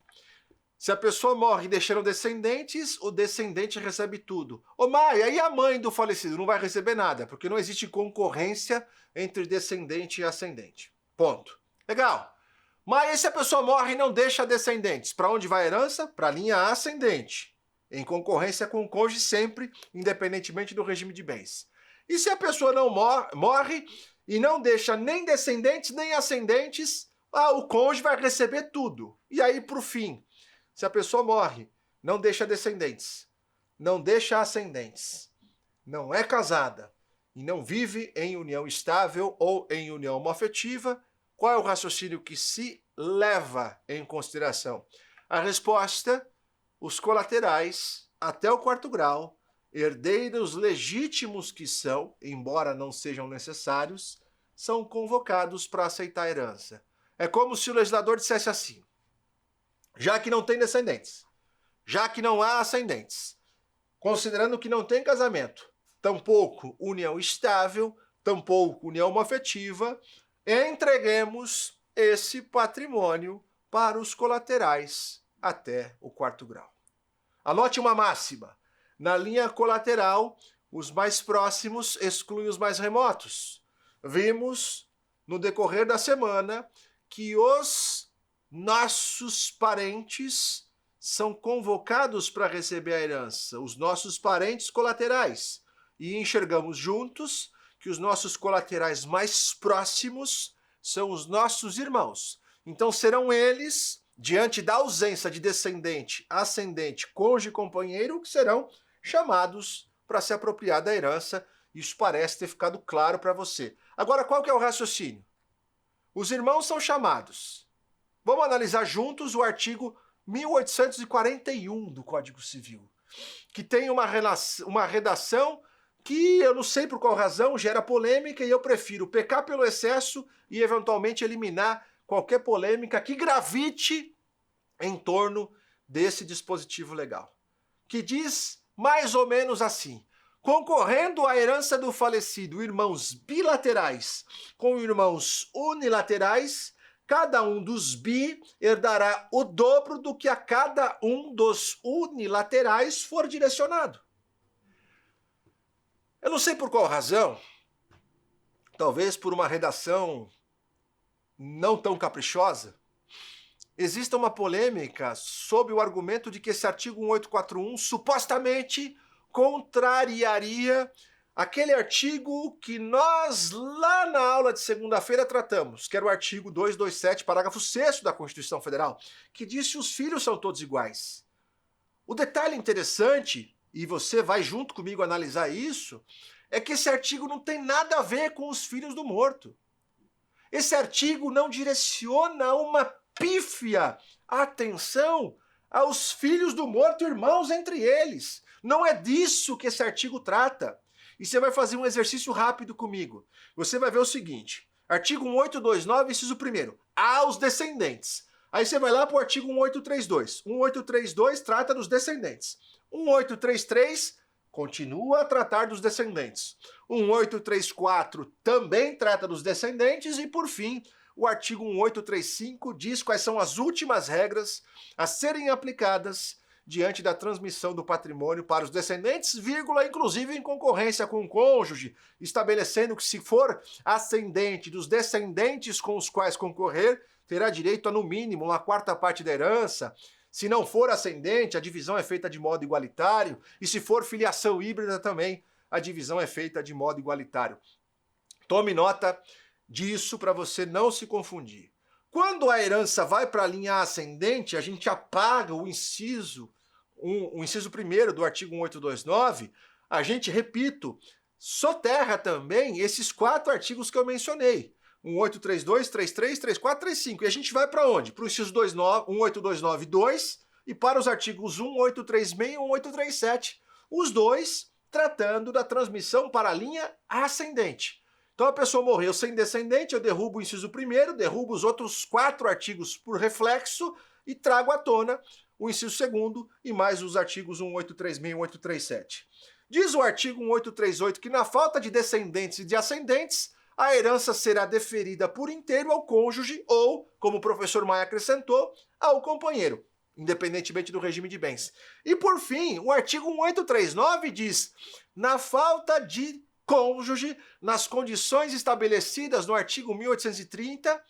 Se a pessoa morre deixando descendentes, o descendente recebe tudo. Ô Maia, e a mãe do falecido não vai receber nada, porque não existe concorrência entre descendente e ascendente. Ponto. Legal. Mas e se a pessoa morre e não deixa descendentes? Para onde vai a herança? Para a linha ascendente, em concorrência com o cônjuge sempre, independentemente do regime de bens. E se a pessoa não morre e não deixa nem descendentes nem ascendentes, o cônjuge vai receber tudo. E aí, por fim, se a pessoa morre, não deixa descendentes, não deixa ascendentes, não é casada e não vive em união estável ou em união homoafetiva, qual é o raciocínio que se leva em consideração? A resposta, os colaterais, até o 4º grau, herdeiros legítimos que são, embora não sejam necessários, são convocados para aceitar a herança. É como se o legislador dissesse assim: já que não tem descendentes, já que não há ascendentes, considerando que não tem casamento, tampouco união estável, tampouco união homoafetiva, entreguemos esse patrimônio para os colaterais até o 4º grau. Anote uma máxima. Na linha colateral, os mais próximos excluem os mais remotos. Vimos, no decorrer da semana, que os nossos parentes são convocados para receber a herança, os nossos parentes colaterais. E enxergamos juntos que os nossos colaterais mais próximos são os nossos irmãos. Então serão eles, diante da ausência de descendente, ascendente, cônjuge e companheiro, que serão chamados para se apropriar da herança. Isso parece ter ficado claro para você. Agora, qual que é o raciocínio? Os irmãos são chamados. Vamos analisar juntos o artigo 1841 do Código Civil, que tem uma redação que eu não sei por qual razão gera polêmica e eu prefiro pecar pelo excesso e eventualmente eliminar qualquer polêmica que gravite em torno desse dispositivo legal, que diz mais ou menos assim: concorrendo à herança do falecido irmãos bilaterais com irmãos unilaterais, cada um dos bi herdará o dobro do que a cada um dos unilaterais for direcionado. Eu não sei por qual razão, talvez por uma redação não tão caprichosa, exista uma polêmica sob o argumento de que esse artigo 1841 supostamente contrariaria aquele artigo que nós lá na aula de segunda-feira tratamos, que era o artigo 227, parágrafo 6º da Constituição Federal, que diz que os filhos são todos iguais. O detalhe interessante, e você vai junto comigo analisar isso, é que esse artigo não tem nada a ver com os filhos do morto. Esse artigo não direciona uma pífia atenção aos filhos do morto, irmãos entre eles. Não é disso que esse artigo trata. E você vai fazer um exercício rápido comigo. Você vai ver o seguinte, artigo 1829, inciso 1º, aos descendentes. Aí você vai lá para o artigo 1832. 1832 trata dos descendentes. 1833 continua a tratar dos descendentes. 1834 também trata dos descendentes. E, por fim, o artigo 1835 diz quais são as últimas regras a serem aplicadas diante da transmissão do patrimônio para os descendentes, vírgula, inclusive em concorrência com o cônjuge, estabelecendo que se for ascendente dos descendentes com os quais concorrer, terá direito a, no mínimo, uma quarta parte da herança. Se não for ascendente, a divisão é feita de modo igualitário, e se for filiação híbrida também, a divisão é feita de modo igualitário. Tome nota disso para você não se confundir. Quando a herança vai para a linha ascendente, a gente apaga o inciso 1º do artigo 1829, a gente, repito, soterra também esses 4 artigos que eu mencionei. 1832, 33, 34, 35. E a gente vai para onde? Para o inciso 1829.2 e para os artigos 1836 e 1837. Os dois tratando da transmissão para a linha ascendente. Então a pessoa morreu sem descendente, eu derrubo o inciso 1º, derrubo os outros 4 artigos por reflexo e trago à tona o inciso 2º e mais os artigos 1836 e 1837. Diz o artigo 1838 que na falta de descendentes e de ascendentes, a herança será deferida por inteiro ao cônjuge ou, como o professor Maia acrescentou, ao companheiro, independentemente do regime de bens. E por fim, o artigo 1839 diz, na falta de cônjuge, nas condições estabelecidas no artigo 1830,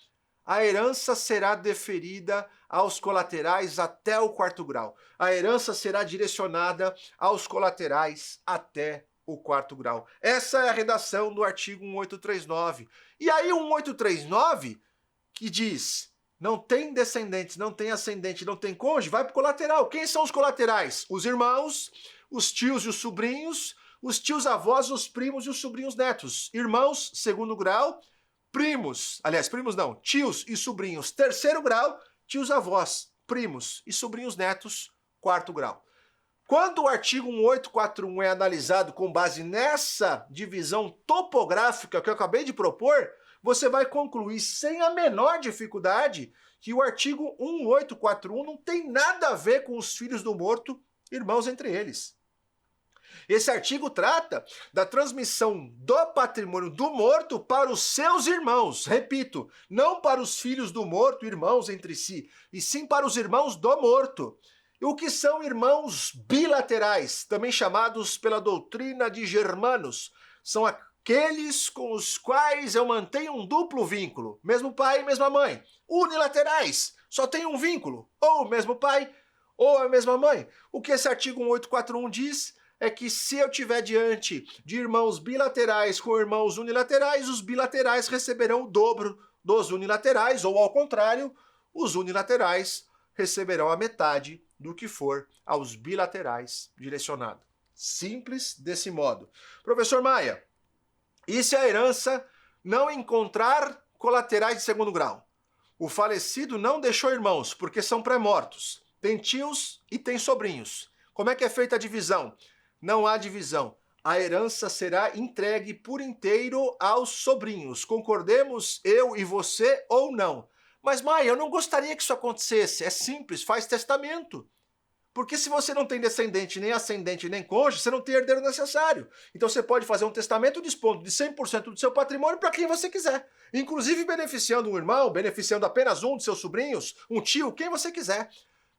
a herança será deferida aos colaterais até o 4º grau. A herança será direcionada aos colaterais até o 4º grau. Essa é a redação do artigo 1839. E aí o 1839, que diz, não tem descendentes, não tem ascendente, não tem cônjuge, vai para o colateral. Quem são os colaterais? Os irmãos, os tios e os sobrinhos, os tios-avós, os primos e os sobrinhos netos. Irmãos, 2º grau, primos, aliás, primos não, tios e sobrinhos, 3º grau, tios-avós, primos e sobrinhos netos, 4º grau. Quando o artigo 1841 é analisado com base nessa divisão topográfica que eu acabei de propor, você vai concluir sem a menor dificuldade que o artigo 1841 não tem nada a ver com os filhos do morto, irmãos entre eles. Esse artigo trata da transmissão do patrimônio do morto para os seus irmãos. Repito, não para os filhos do morto, irmãos entre si, e sim para os irmãos do morto. O que são irmãos bilaterais, também chamados pela doutrina de Germanos? São aqueles com os quais eu mantenho um duplo vínculo, mesmo pai e mesma mãe. Unilaterais, só tem um vínculo, ou o mesmo pai ou a mesma mãe. O que esse artigo 1841 diz é que se eu tiver diante de irmãos bilaterais com irmãos unilaterais, os bilaterais receberão o dobro dos unilaterais, ou ao contrário, os unilaterais receberão a metade do que for aos bilaterais direcionado. Simples desse modo. Professor Maia, e se a herança não encontrar colaterais de 2º grau? O falecido não deixou irmãos, porque são pré-mortos. Tem tios e tem sobrinhos. Como é que é feita a divisão? Não há divisão. A herança será entregue por inteiro aos sobrinhos. Concordemos, eu e você, ou não. Mas, Maia, eu não gostaria que isso acontecesse. É simples, faz testamento. Porque se você não tem descendente, nem ascendente, nem cônjuge, você não tem herdeiro necessário. Então você pode fazer um testamento dispondo de 100% do seu patrimônio para quem você quiser. Inclusive beneficiando um irmão, beneficiando apenas um de seus sobrinhos, um tio, quem você quiser.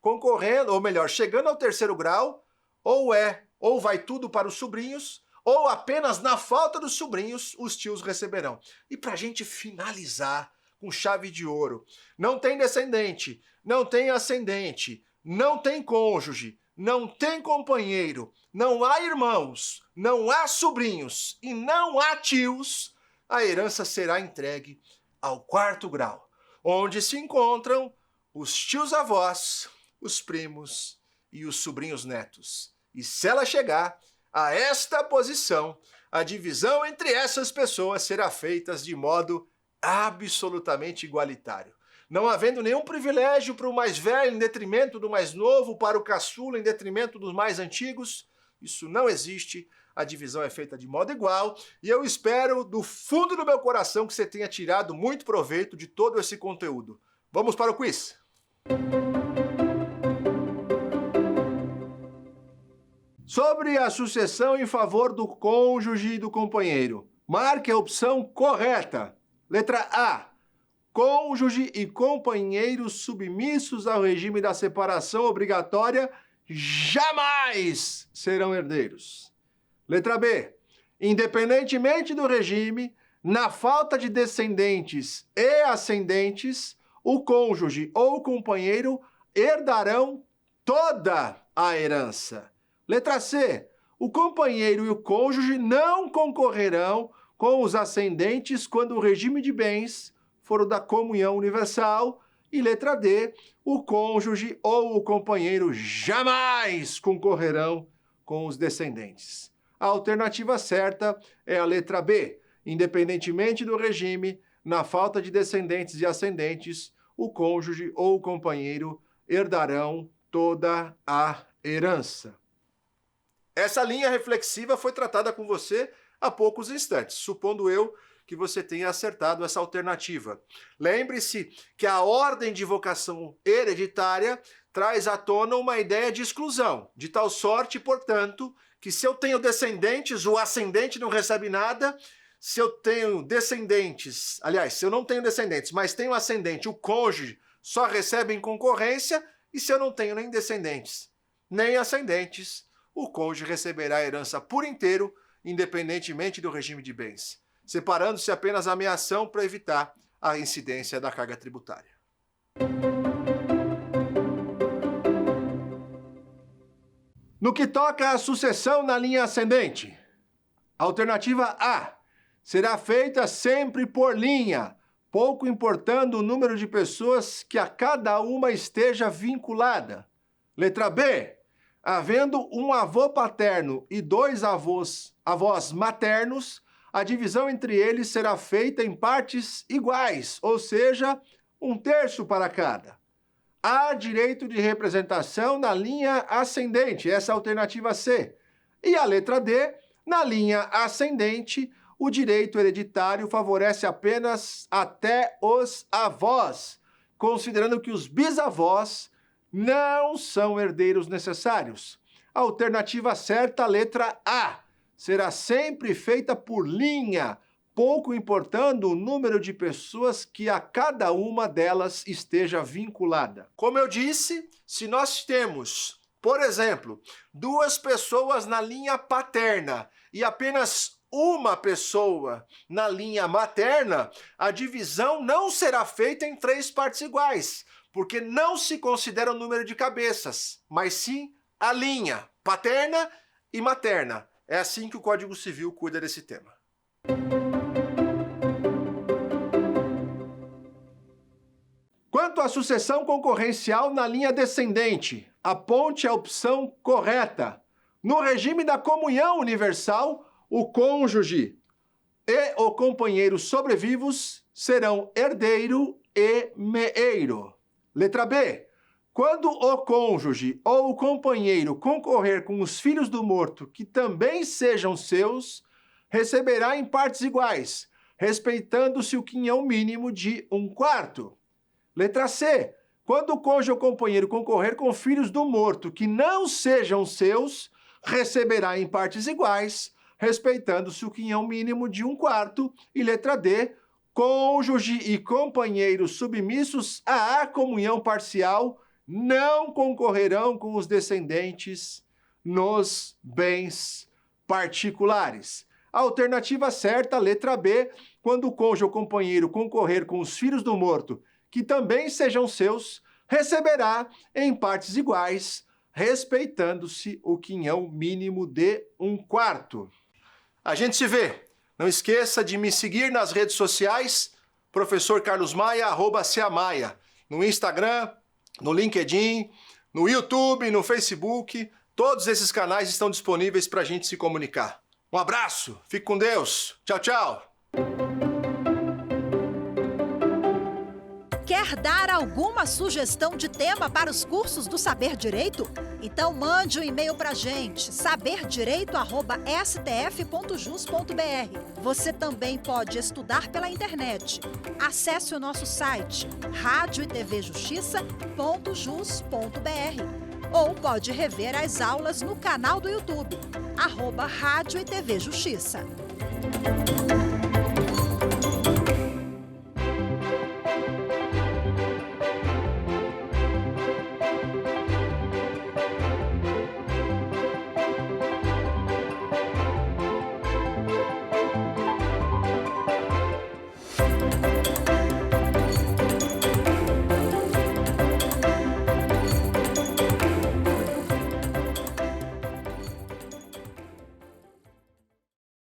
Concorrendo, ou melhor, chegando ao 3º grau, ou vai tudo para os sobrinhos, ou apenas na falta dos sobrinhos, os tios receberão. E para a gente finalizar com chave de ouro, não tem descendente, não tem ascendente, não tem cônjuge, não tem companheiro, não há irmãos, não há sobrinhos e não há tios, a herança será entregue ao 4º grau, onde se encontram os tios-avós, os primos e os sobrinhos netos. E se ela chegar a esta posição, a divisão entre essas pessoas será feita de modo absolutamente igualitário. Não havendo nenhum privilégio para o mais velho em detrimento do mais novo, para o caçula em detrimento dos mais antigos, Isso não existe. A divisão é feita de modo igual e eu espero do fundo do meu coração que você tenha tirado muito proveito de todo esse conteúdo. Vamos para o quiz. Sobre a sucessão em favor do cônjuge e do companheiro, marque a opção correta. Letra A. Cônjuge e companheiros submissos ao regime da separação obrigatória jamais serão herdeiros. Letra B. Independentemente do regime, na falta de descendentes e ascendentes, o cônjuge ou o companheiro herdarão toda a herança. Letra C. O companheiro e o cônjuge não concorrerão com os ascendentes quando o regime de bens for o da comunhão universal. E letra D. O cônjuge ou o companheiro jamais concorrerão com os descendentes. A alternativa certa é a letra B. Independentemente do regime, na falta de descendentes e ascendentes, o cônjuge ou o companheiro herdarão toda a herança. Essa linha reflexiva foi tratada com você há poucos instantes, supondo eu que você tenha acertado essa alternativa. Lembre-se que a ordem de vocação hereditária traz à tona uma ideia de exclusão, de tal sorte, portanto, que se eu tenho descendentes, o ascendente não recebe nada. Se eu tenho descendentes, aliás, se eu não tenho descendentes, mas tenho ascendente, o cônjuge só recebe em concorrência. E se eu não tenho nem descendentes, nem ascendentes, o cônjuge receberá a herança por inteiro, independentemente do regime de bens, separando-se apenas a meação para evitar a incidência da carga tributária. No que toca à sucessão na linha ascendente, alternativa A será feita sempre por linha, pouco importando o número de pessoas que a cada uma esteja vinculada. Letra B, havendo um avô paterno e dois avós maternos, a divisão entre eles será feita em partes iguais, ou seja, 1/3 para cada. Há direito de representação na linha ascendente, essa é a alternativa C. E a letra D, na linha ascendente, o direito hereditário favorece apenas até os avós, considerando que os bisavós não são herdeiros necessários. A alternativa certa, a letra A, será sempre feita por linha, pouco importando o número de pessoas que a cada uma delas esteja vinculada. Como eu disse, se nós temos, por exemplo, 2 pessoas na linha paterna e apenas uma pessoa na linha materna, a divisão não será feita em 3 partes iguais, porque não se considera o número de cabeças, mas sim a linha paterna e materna. É assim que o Código Civil cuida desse tema. Quanto à sucessão concorrencial na linha descendente, aponte a opção correta. No regime da comunhão universal, o cônjuge e o companheiro sobrevivos serão herdeiro e meeiro. Letra B. Quando o cônjuge ou o companheiro concorrer com os filhos do morto que também sejam seus, receberá em partes iguais, respeitando-se o quinhão mínimo de 1/4. Letra C. Quando o cônjuge ou companheiro concorrer com filhos do morto que não sejam seus, receberá em partes iguais, respeitando-se o quinhão mínimo de 1/4. E letra D. Cônjuge e companheiros submissos à comunhão parcial não concorrerão com os descendentes nos bens particulares. A alternativa certa, letra B, quando o cônjuge ou companheiro concorrer com os filhos do morto, que também sejam seus, receberá em partes iguais, respeitando-se o quinhão mínimo de 1/4. A gente se vê. Não esqueça de me seguir nas redes sociais, Professor Carlos Maia, @CAMaia, no Instagram, no LinkedIn, no YouTube, no Facebook. Todos esses canais estão disponíveis para a gente se comunicar. Um abraço, fique com Deus. Tchau, tchau. Quer dar alguma sugestão de tema para os cursos do Saber Direito? Então mande um e-mail para a gente, saberdireito@stf.jus.br. Você também pode estudar pela internet. Acesse o nosso site radioetvjustiça.jus.br ou pode rever as aulas no canal do YouTube, @Rádio e TV Justiça.